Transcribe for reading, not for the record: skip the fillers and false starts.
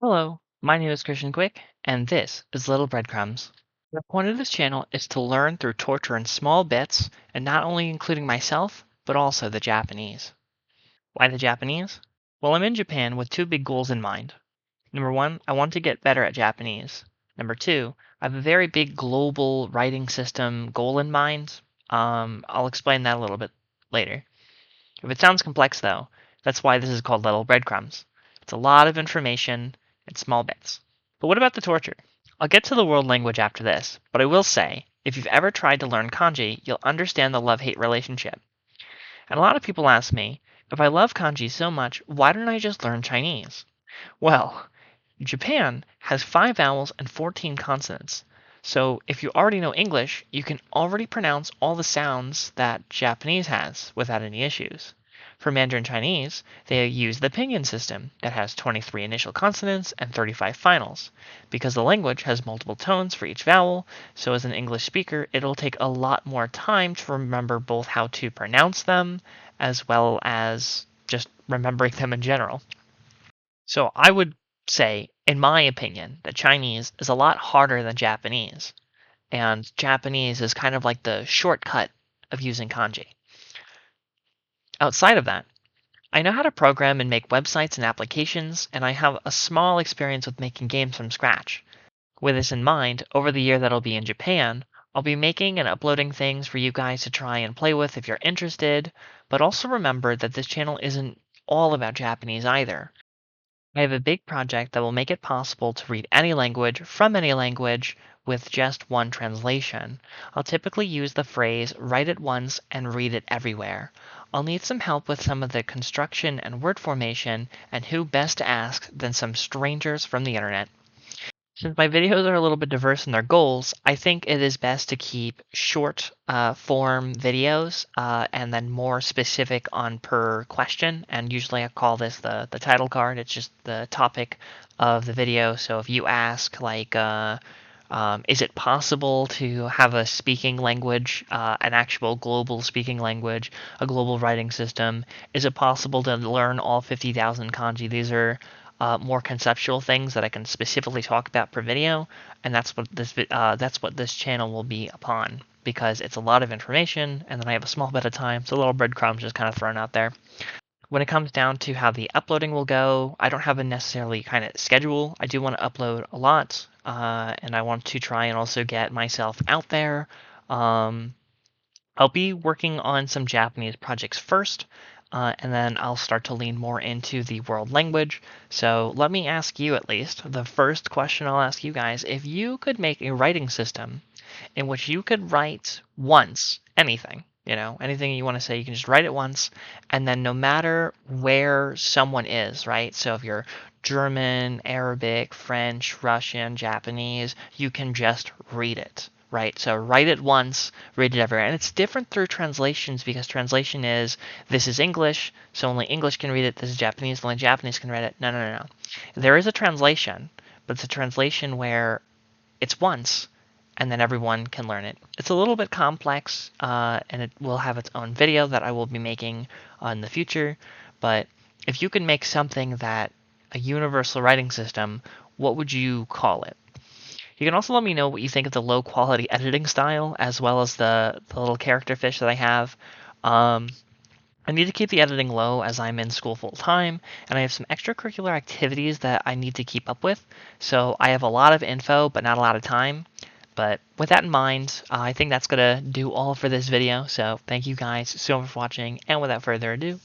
Hello, my name is Christian Quick, and this is Little Breadcrumbs. The point of this channel is to learn through torture in small bits, and not only including myself, but also the Japanese. Why the Japanese? Well, I'm in Japan with two big goals in mind. Number one, I want to get better at Japanese. Number two, I have a very big global writing system goal in mind. I'll explain that a little bit later. If it sounds complex, though, that's why this is called Little Breadcrumbs. It's a lot of information in small bits. But what about the torture? I'll get to the world language after this, but I will say, if you've ever tried to learn kanji, you'll understand the love-hate relationship. And a lot of people ask me, if I love kanji so much, why don't I just learn Chinese? Well, Japan has 5 vowels and 14 consonants. So if you already know English, you can already pronounce all the sounds that Japanese has without any issues. For Mandarin Chinese, they use the pinyin system that has 23 initial consonants and 35 finals. Because the language has multiple tones for each vowel, so as an English speaker, it'll take a lot more time to remember both how to pronounce them as well as just remembering them in general. So I would say, in my opinion, that Chinese is a lot harder than Japanese, and Japanese is kind of like the shortcut of using kanji. Outside of that, I know how to program and make websites and applications, and I have a small experience with making games from scratch. With this in mind, over the year that I'll be in Japan, I'll be making and uploading things for you guys to try and play with if you're interested, but also remember that this channel isn't all about Japanese either. I have a big project that will make it possible to read any language from any language with just one translation. I'll typically use the phrase write it once and read it everywhere. I'll need some help with some of the construction and word formation, and who best to ask than some strangers from the internet. Since my videos are a little bit diverse in their goals, I think it is best to keep short form videos and then more specific on per question. And usually I call this the title card. It's just the topic of the video. So if you ask like, is it possible to have a speaking language, an actual global speaking language, a global writing system? Is it possible to learn all 50,000 kanji? These are more conceptual things that I can specifically talk about per video, and that's what this channel will be upon, because it's a lot of information, and then I have a small bit of time, so little breadcrumbs just kind of thrown out there. When it comes down to how the uploading will go, I don't have a necessarily kind of schedule. I do want to upload a lot, and I want to try and also get myself out there. I'll be working on some Japanese projects first, and then I'll start to lean more into the world language. So let me ask you at least, the first question I'll ask you guys, if you could make a writing system in which you could write once, anything, anything you want to say, you can just write it once, and then no matter where someone is, right? So if you're German, Arabic, French, Russian, Japanese, you can just read it. Right, so write it once, read it everywhere. And it's different through translations, because translation is, this is English, so only English can read it. This is Japanese, only Japanese can read it. No, no, no, no. There is a translation, but it's a translation where it's once, and then everyone can learn it. It's a little bit complex, and it will have its own video that I will be making in the future. But if you could make something that a universal writing system, what would you call it? You can also let me know what you think of the low quality editing style, as well as the little character fish that I have. I need to keep the editing low as I'm in school full time, and I have some extracurricular activities that I need to keep up with. So I have a lot of info, but not a lot of time. But with that in mind, I think that's going to do all for this video. So thank you guys so much for watching, and without further ado,